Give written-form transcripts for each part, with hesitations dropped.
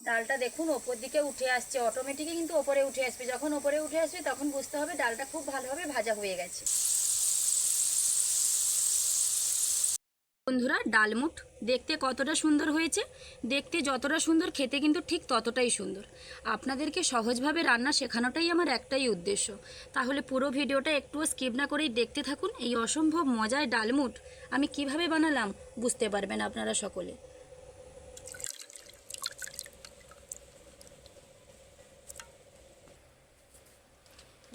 ডালটা দেখুন ওপর দিকে উঠে আসছে, অটোমেটিকই কিন্তু ওপরে উঠে আসবে। যখন ওপরে উঠে আসবে তখন বুঝতে হবে ডালটা খুব ভালোভাবে ভাজা হয়ে গেছে। বন্ধুরা, ডালমুট দেখতে কতটা সুন্দর হয়েছে, দেখতে যতটা সুন্দর খেতে কিন্তু ঠিক ততটাই সুন্দর। আপনাদেরকে সহজভাবে রান্না শেখানোটাই আমার একটাই উদ্দেশ্য। তাহলে পুরো ভিডিওটা একটুও স্কিপ না করেই দেখতে থাকুন। এই অসম্ভব মজার ডালমুট আমি কিভাবে বানালাম বুঝতে পারবেন আপনারা সকলে।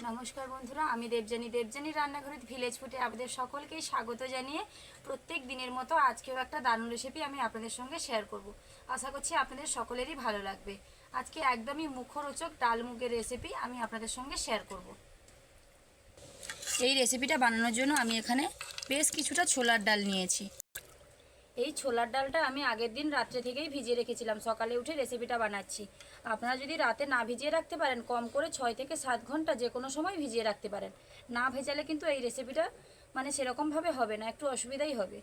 নমস্কার বন্ধুরা, আমি দেবজানি রান্নাঘরের ভিলেজ ফুডে আপনাদের সকলকেই স্বাগত জানিয়ে প্রত্যেক দিনের মতো আজকেও একটা দারুণ রেসিপি আমি আপনাদের সঙ্গে শেয়ার করব। আশা করছি আপনাদের সকলেরই ভালো লাগবে। আজকে একদমই মুখরোচক ডাল মুগের রেসিপি আমি আপনাদের সঙ্গে শেয়ার করব। এই রেসিপিটা বানানোর জন্য আমি এখানে বেশ কিছুটা ছোলার ডাল নিয়েছি। এই ছোলার ডালটা আমি আগের দিন রাত্রে থেকেই ভিজিয়ে রেখেছিলাম, সকালে উঠে রেসিপিটা বানাচ্ছি। আপনারা যদি রাতে না ভিজিয়ে রাখতে পারেন, কম করে 6 থেকে 7 ঘন্টা যে কোনো সময় ভিজিয়ে রাখতে পারেন। না ভেজালে কিন্তু এই রেসিপিটা সেরকমভাবে হবে না, একটু অসুবিধাই হবে।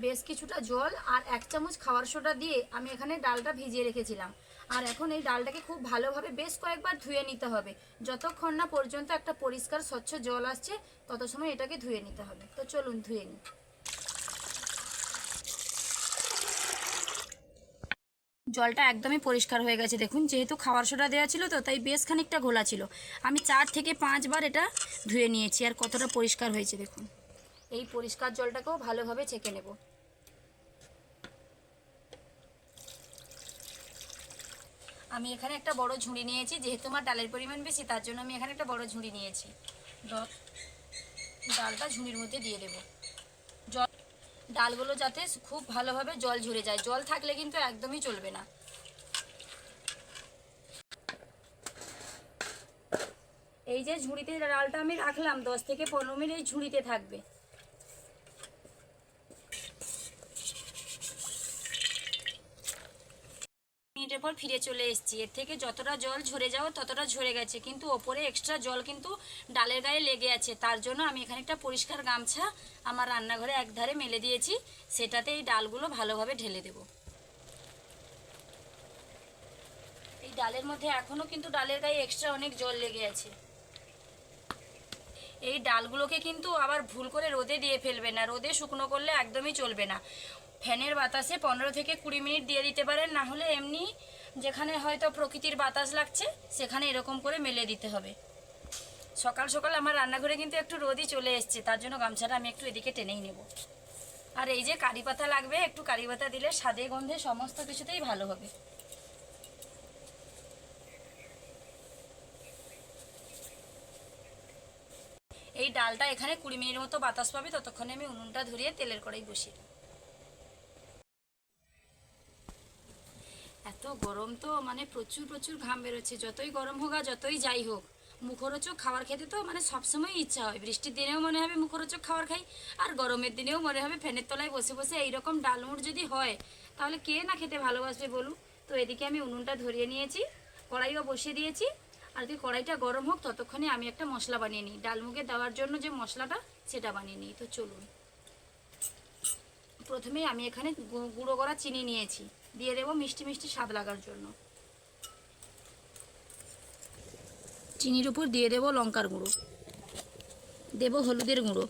বেশ কিছুটা জল আর 1 চামচ খাওয়ার সোডা দিয়ে আমি এখানে ডালটা ভিজিয়ে রেখেছিলাম। আর এখন এই ডালটাকে খুব ভালোভাবে বেশ কয়েকবার ধুয়ে নিতে হবে। যতক্ষণ না পর্যন্ত একটা পরিষ্কার স্বচ্ছ জল আসছে তত সময় এটাকে ধুয়ে নিতে হবে। তো চলুন ধুয়ে নিই। জলটা একদমই পরিষ্কার হয়ে গেছে দেখুন, যেহেতু খাবার সোডা দেওয়া ছিল তো তাই বেশ খানিকটা ঘোলা ছিল। আমি 4 থেকে 5 বার এটা ধুয়ে নিয়েছি। আর কতটা পরিষ্কার হয়েছে দেখুন। এই পরিষ্কার জলটাকেও ভালোভাবে ছেঁকে নেব। আমি এখানে একটা বড় ঝুড়ি নিয়েছি, যেহেতু আমার ডালের পরিমাণ বেশি তার জন্য আমি এখানে একটা বড় ঝুড়ি নিয়েছি। ডালটা ঝুড়ির মধ্যে দিয়ে দেব। জল ডালগুলো যাতে খুব ভালোভাবে জল ঝরে যায়, জল থাকলে কিন্তু একদমই চলবে না। এই যে ঝুড়িতে ডালটা আমি রাখলাম 10 থেকে 15 মিনিট এই ঝুড়িতে থাকবে। মিনিটের পর ফিরে চলে এসেছি। এর থেকে যতটা জল ঝরে যাও ততটা ঝরে গেছে, কিন্তু ওপরে এক্সট্রা জল কিন্তু ডালের গায়ে লেগে আছে। তার জন্য আমি এখানে একটা পরিষ্কার গামছা আমার রান্নাঘরে একধারে মেলে দিয়েছি, সেটাতে এই ডালগুলো ভালোভাবে ঢেলে দেব। এই ডালের মধ্যে এখনও কিন্তু ডালের গায়ে এক্সট্রা অনেক জল লেগে আছে। এই ডালগুলোকে কিন্তু আবার ভুল করে রোদে দিয়ে ফেলবে না, রোদে শুকনো করলে একদমই চলবে না। ফ্যানের বাতাসে 15 থেকে 20 মিনিট দিয়ে দিতে পারেন, না হলে এমনি যেখানে হয়তো প্রকৃতির বাতাস লাগছে সেখানে এরকম করে মেলে দিতে হবে। সকাল সকাল আমার রান্নাঘরে কিন্তু একটু রোদই চলে এসছে, তার জন্য গামছাটা আমি একটু এদিকে টেনেই নেব। আর এই যে কারি পাতা লাগবে, একটু কারি পাতা দিলে স্বাদে গন্ধে সমস্ত কিছুতেই ভালো হবে। এই ডালটা এখানে 20 মিনিট মতো বাতাস পাবে, ততক্ষণে আমি উনুনটা ধরিয়ে তেলের কড়াই বসিয়ে দেব। এত গরম তো প্রচুর প্রচুর ঘাম বেরোচ্ছে। যতই গরম হোক আর যতই যাই হোক, মুখরোচক খাবার খেতে তো সবসময় ইচ্ছা হয়। বৃষ্টির দিনেও মনে হবে মুখরোচক খাবার খাই, আর গরমের দিনেও মনে হবে ফ্যানের তলায় বসে বসে এইরকম ডালমুট যদি হয় তাহলে কে না খেতে ভালোবাসবে বলুন। তো এদিকে আমি উনুনটা ধরিয়ে নিয়েছি, কড়াইও বসিয়ে দিয়েছি। আর যদি কড়াইটা গরম হোক ততক্ষণে আমি একটা মশলা বানিয়ে নিই। ডালমুগে দেওয়ার জন্য যে মশলাটা সেটা বানিয়ে নিই। তো চলুন। প্রথমেই আমি এখানে গুঁড়ো করা চিনি নিয়েছি, দিয়ে দেবো মিষ্টি মিষ্টি স্বাদ লাগার জন্য। চিনির উপর দিয়ে দেবো লঙ্কার গুঁড়ো, দেবো হলুদের গুঁড়ো,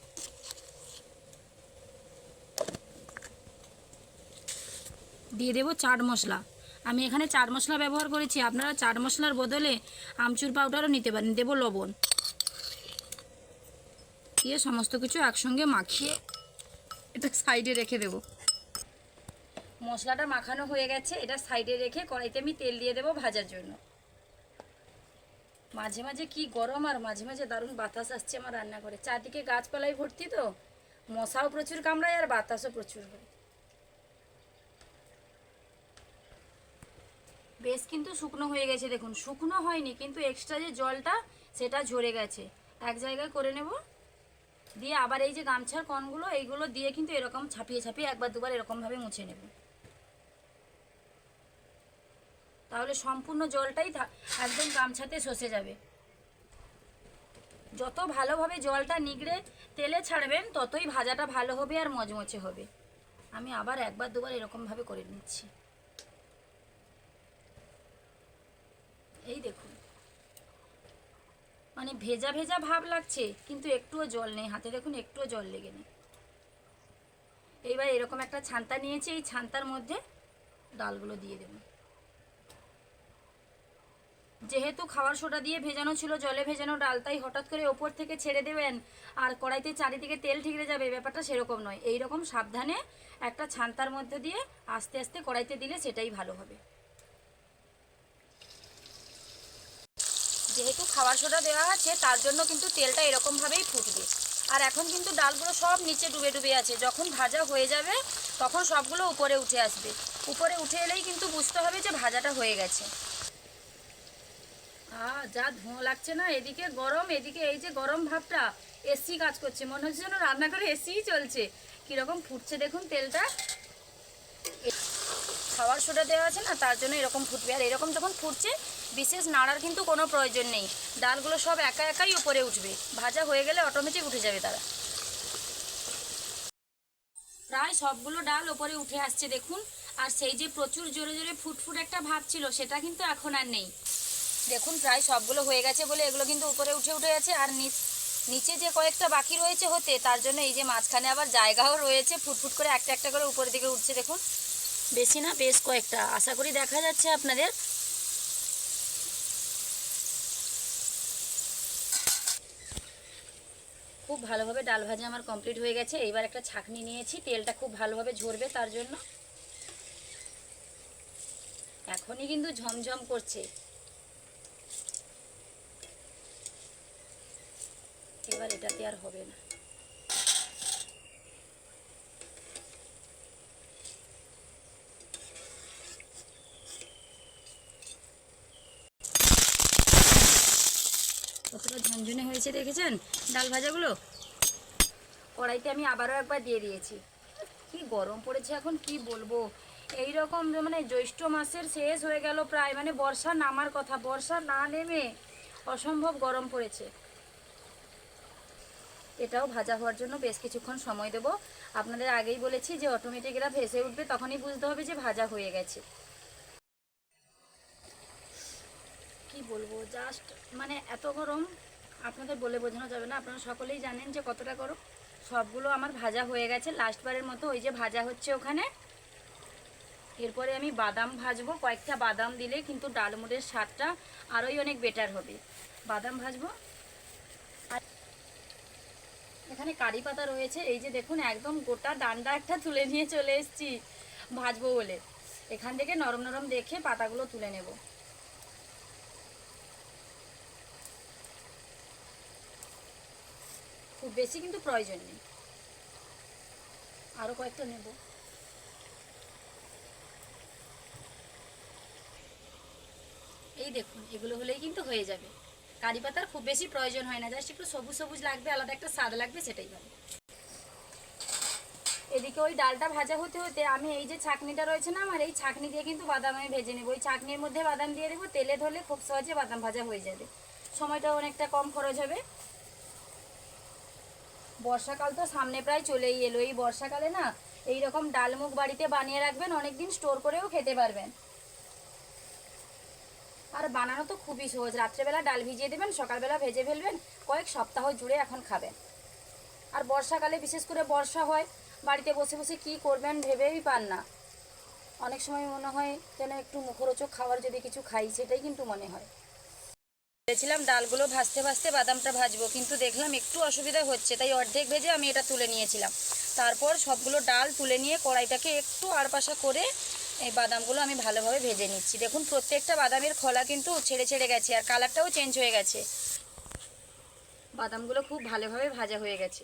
দিয়ে দেবো চাট মশলা। আমি এখানে চাট মশলা ব্যবহার করেছি, আপনারা চাট মশলার বদলে আমচুর পাউডারও নিতে পারেন। দেবো লবণ, দিয়ে সমস্ত কিছু একসঙ্গে মাখিয়ে এটা সাইডে রেখে দেবো। মশলাটা মাখানো হয়ে গেছে, এটা সাইডে রেখে কড়াইতে আমি তেল দিয়ে দেবো ভাজার জন্য। মাঝে মাঝে কি গরম আর মাঝে মাঝে দারুণ বাতাস আসছে আমার রান্নাঘরে। চারদিকে গাছপালায় ভর্তি তো, মশাও প্রচুর কামড়ায় আর বাতাসও প্রচুর হয়। বেশ কিন্তু শুকনো হয়ে গেছে দেখুন, শুকনো হয়নি কিন্তু এক্সট্রা যে জলটা সেটা ঝরে গেছে। এক জায়গায় করে নেব, দিয়ে আবার এই যে গামছার কণগুলো এইগুলো দিয়ে কিন্তু এরকম ছাপিয়ে ছাপিয়ে একবার দুবার এরকমভাবে মুছে নেব। তাহলে সম্পূর্ণ জলটাই একদম গামছাতে শোষে যাবে। যত ভালোভাবে জলটা নিগড়ে তেলে ছাড়বেন ততই ভাজাটা ভালো হবে আর মচমচে হবে। আমি আবার একবার দুবার এরকমভাবে করে নিচ্ছি। এই দেখুন, মানে ভেজা ভেজা ভাব লাগছে কিন্তু একটুও জল নেই হাতে, দেখুন একটুও জল লেগে নেই। এইবার এরকম একটা ছান্তা নিয়েছি, এই ছান্তার মধ্যে ডালগুলো দিয়ে দেব। যেহেতু খাবার সোডা দিয়ে ভেজানো ছিল, জলে ভেজানো ডাল, তাই হঠাৎ করে ওপর থেকে ছেড়ে দেবেন আর কড়াইতে চারিদিকে তেল ঠিকরে যাবে, ব্যাপারটা সেরকম নয়। এইরকম সাবধানে একটা ছান্তার মধ্যে দিয়ে আস্তে আস্তে কড়াইতে দিলে সেটাই ভালো হবে। যেহেতু খাবার সোডা দেওয়া আছে তার জন্য কিন্তু তেলটা এরকমভাবেই ফুটবে। আর এখন কিন্তু ডালগুলো সব নিচে ডুবে ডুবে আছে, যখন ভাজা হয়ে যাবে তখন সবগুলো উপরে উঠে আসবে। উপরে উঠে এলেই কিন্তু বুঝতে হবে যে ভাজাটা হয়ে গেছে। যা ধোঁয়া লাগছে না, এদিকে গরম, এদিকে এই যে গরম ভাবটা, এসি কাজ করছে, মনে হচ্ছে যেন রান্নাঘরে এসিই চলছে। কীরকম ফুটছে দেখুন তেলটা। খাবার সোডা দেওয়া আছে না, তার জন্য এরকম ফুটবে। আর এরকম যখন ফুটছে বিশেষ নাড়ার কিন্তু কোনো প্রয়োজন নেই, ডালগুলো সব একা একাই উপরে উঠবে, ভাজা হয়ে গেলে অটোমেটিক উঠে যাবে তারা। প্রায় সবগুলো ডাল ওপরে উঠে আসছে দেখুন। আর সেই যে প্রচুর জোরে জোরে ফুটফুট একটা ভাব ছিল সেটা কিন্তু এখন আর নেই। দেখুন প্রায় সবগুলো হয়ে গেছে বলে এগুলো কিন্তু উপরে উঠে উঠে আছে। আর নিচে যে কয়েকটা বাকি রয়েছে হতে, তার জন্য এই যে মাঝখানে আবার জায়গাও রয়েছে, ফুটফুট করে একটা একটা করে উপরের দিকে উঠছে দেখুন। বেশি না, বেশ কয়েকটা, আশা করি দেখা যাচ্ছে আপনাদের। খুব ভালোভাবে ডাল ভাজা আমার কমপ্লিট হয়ে গেছে। এইবার একটা ছাঁকনি নিয়েছি, তেলটা খুব ভালোভাবে ঝরবে তার জন্য। এখনই কিন্তু ঝমঝম করছে। এবার এটাতে আর হবে না। কতটা ঝনঝনে হয়েছে দেখেছেন ডাল ভাজাগুলো। কড়াইতে আমি আবারও একবার দিয়ে দিয়েছি। কি গরম পড়েছে এখন, কি বলবো। এই রকম মানে জ্যৈষ্ঠ মাসের শেষ হয়ে গেল প্রায়, মানে বর্ষা নামার কথা, বর্ষা না নেমে অসম্ভব গরম পড়েছে। এটাও ভাজা হওয়ার জন্য বেশ কিছুক্ষণ সময় দেব। আপনাদের আগেই বলেছি যে অটোমেটিক এরা ভেসে উঠবে, তখনই বুঝতে হবে যে ভাজা হয়ে গেছে। কি বলবো, জাস্ট মানে এত গরম আপনাদের বলে বোঝানো যাবে না। আপনারা সকলেই জানেন যে কতটা গরম। সবগুলো আমার ভাজা হয়ে গেছে, লাস্টবারের মতো ওই যে ভাজা হচ্ছে ওখানে। এরপরে আমি বাদাম ভাজবো, কয়েকটা বাদাম দিলে কিন্তু ডালমুড়ের স্বাদটা আরোই অনেক বেটার হবে। বাদাম ভাজবো। আর এখানে কারি পাতা রয়েছে, এই যে দেখুন একদম গোটা ডান্ডা একটা তুলে নিয়ে চলে এসেছি ভাজবো বলে। এখান থেকে নরম নরম দেখে পাতাগুলো তুলে নেব। খুব বেশি কিন্তু প্রয়োজন নেই, আরও কয়েকটা নেব। এই দেখুন এগুলো হলেই কিন্তু হয়ে যাবে। কারি পাতার খুব বেশি প্রয়োজন হয় না, জাস্ট একটু সবুজ সবুজ লাগবে, আলাদা একটা স্বাদ লাগবে, সেটাই ভালো। এদিকে ওই ডালটা ভাজা হতে হতে আমি এই যে ছাঁকনিটা রয়েছে না আমার, এই ছাঁকনি দিয়ে কিন্তু বাদাম আমি ভেজে নেব। ওই ছাঁকনির মধ্যে বাদাম দিয়ে দেবো, তেলে ধরলে খুব সহজে বাদাম ভাজা হয়ে যাবে, সময়টাও অনেকটা কম খরচ হবে। বর্ষাকাল তো সামনে প্রায় চলেই এলো। এই বর্ষাকালে না এই রকম ডালমুখ বাড়িতে বানিয়ে রাখবেন, অনেকদিন স্টোর করেও খেতে পারবেন। আর বানানো তো খুবই সহজ, রাত্রেবেলা ডাল ভিজিয়ে দেবেন, সকালবেলা ভেজে ফেলবেন, কয়েক সপ্তাহ জুড়ে এখন খাবেন। আর বর্ষাকালে বিশেষ করে বর্ষা হয়, বাড়িতে বসে বসে কি করবেন ভেবেই পান না। অনেক সময় মনে হয় যেন একটু মুখরোচক খাবার যদি কিছু খাই, সেটাই কিন্তু মনে হয়। ভেবেছিলাম ডালগুলো ভাজতে ভাজতে বাদামটা ভাজবো, কিন্তু দেখলাম একটু অসুবিধা হচ্ছে, তাই অর্ধেক ভেজে আমি এটা তুলে নিয়েছিলাম। তারপর সবগুলো ডাল তুলে নিয়ে কড়াইটাকে একটু আড়পাশা করে এই বাদামগুলো আমি ভালোভাবে ভেজে নিচ্ছি। দেখুন প্রত্যেকটা বাদামের খোলা কিন্তু ছেড়ে ছেড়ে গেছে, আর কালারটাও চেঞ্জ হয়ে গেছে। বাদামগুলো খুব ভালোভাবে ভাজা হয়ে গেছে।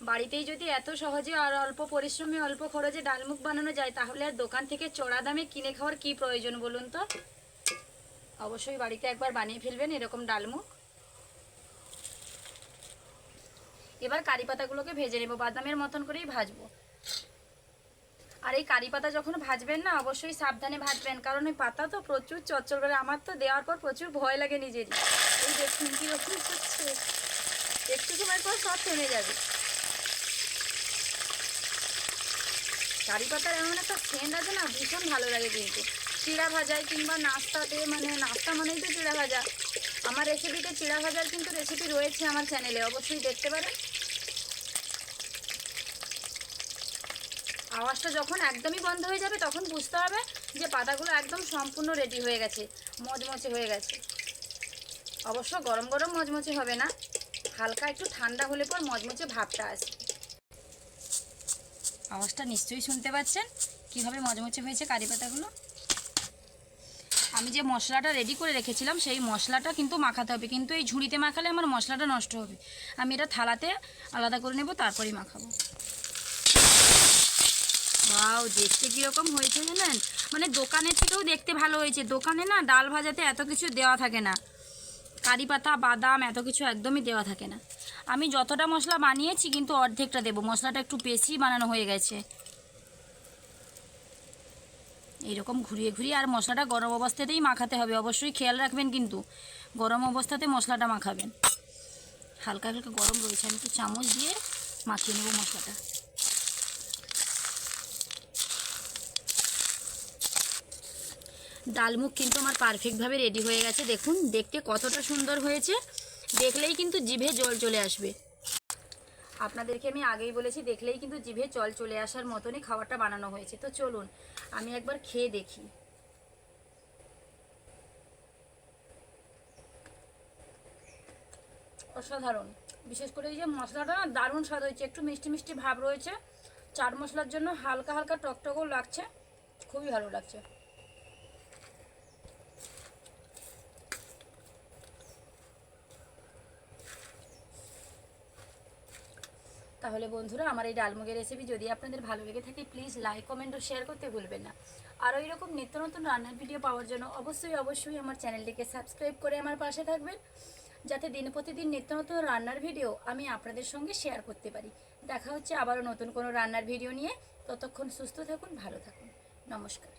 বাড়িতেই যদি এত সহজে আর অল্প পরিশ্রমে অল্প খরচে ডালমুখ বানানো যায়, তাহলে আর দোকান থেকে চড়া দামে কিনে খাওয়ার কি প্রয়োজন বলুন তো। অবশ্যই বাড়িতে একবার বানিয়ে ফেলবেন এরকম ডালমুখ। এবার কারি পাতাগুলোকে ভেজে নেব, বাদামের মতন করেই ভাজবো। আর এই কারি পাতা যখন ভাজবেন না অবশ্যই সাবধানে ভাজবেন, কারণ ওই পাতা তো প্রচুর চচ্চড় করে। আমার তো দেওয়ার পর প্রচুর ভয় লাগে নিজেরই। এই দেখুন কি রকম হচ্ছে, একটু সময় পর সব থেমে যাবে। কারি পাতার এমন একটা সেন্ট আছে না, ভীষণ ভালো লাগে কিন্তু। চিড়া ভাজায় কিংবা নাস্তাতে, মানে নাস্তা মানেই তো চিড়া ভাজা, আমার রেসিপিতে চিড়া ভাজার কিন্তু রেসিপি রয়েছে আমার চ্যানেলে, অবশ্যই দেখতে পারেন। আওয়াজটা যখন একদমই বন্ধ হয়ে যাবে তখন বুঝতে হবে যে পাতাগুলো একদম সম্পূর্ণ রেডি হয়ে গেছে, মচমচে হয়ে গেছে। অবশ্য গরম গরম মচমচে হবে না, হালকা একটু ঠান্ডা হলে পর মচমচে ভাবটা আসবে। আওয়াজটা নিশ্চয়ই শুনতে পাচ্ছেন কীভাবে মচমচে হয়েছে কারি পাতাগুলো। আমি যে মশলাটা রেডি করে রেখেছিলাম সেই মশলাটা কিন্তু মাখাতে হবে, কিন্তু এই ঝুড়িতে মাখালে আমার মশলাটা নষ্ট হবে। আমি এটা থালাতে আলাদা করে নেব, তারপরেই মাখাবো। ওয়াও, দেখতে কীরকম হয়েছে জানেন, মানে দোকানের থেকেও দেখতে ভালো হয়েছে। দোকানে না ডাল ভাজাতে এত কিছু দেওয়া থাকে না, কারি পাতা বাদাম এত কিছু একদমই দেওয়া থাকে না। আমি যতটা মশলা বানিয়েছি কিন্তু অর্ধেকটা দেবো, মশলাটা একটু বেশি বানানো হয়ে গেছে। এইরকম ঘুরিয়ে ঘুরিয়ে, আর মশলাটা গরম অবস্থাতেই মাখাতে হবে, অবশ্যই খেয়াল রাখবেন কিন্তু গরম অবস্থাতে মশলাটা মাখাবেন। হালকা হালকা গরম রয়েছে, আমি একটু চামচ দিয়ে মাখিয়ে নেব মশলাটা। ডালমুখ কিন্তু আমার পারফেক্টভাবে রেডি হয়ে গেছে, দেখুন দেখতে কতটা সুন্দর হয়েছে, দেখলেই কিন্তু জিভে জল চলে আসবে। আপনাদেরকে আমি আগেই বলেছি, দেখলেই কিন্তু জিভে জল চলে আসার মতনই খাবারটা বানানো হয়েছে। তো চলুন আমি একবার খেয়ে দেখি। অসাধারণ, বিশেষ করে এই যে মশলাটা না দারুণ স্বাদ হয়েছে, একটু মিষ্টি মিষ্টি ভাব রয়েছে, চাট মশলার জন্য হালকা হালকা টকটকও লাগছে, খুবই ভালো লাগছে। তাহলে বন্ধুরা, আমার এই ডালমুগের রেসিপি যদি আপনাদের ভালো লেগে থাকে প্লিজ লাইক কমেন্ট ও শেয়ার করতে ভুলবেন না। আর ওই রকম নিত্য নতুন রান্নার ভিডিও পাওয়ার জন্য অবশ্যই আমার চ্যানেলটিকে সাবস্ক্রাইব করে আমার পাশে থাকবেন, যাতে দিন প্রতিদিন নিত্য নতুন রান্নার ভিডিও আমি আপনাদের সঙ্গে শেয়ার করতে পারি। দেখা হচ্ছে আবারও নতুন কোনো রান্নার ভিডিও নিয়ে, ততক্ষণ সুস্থ থাকুন, ভালো থাকুন, নমস্কার।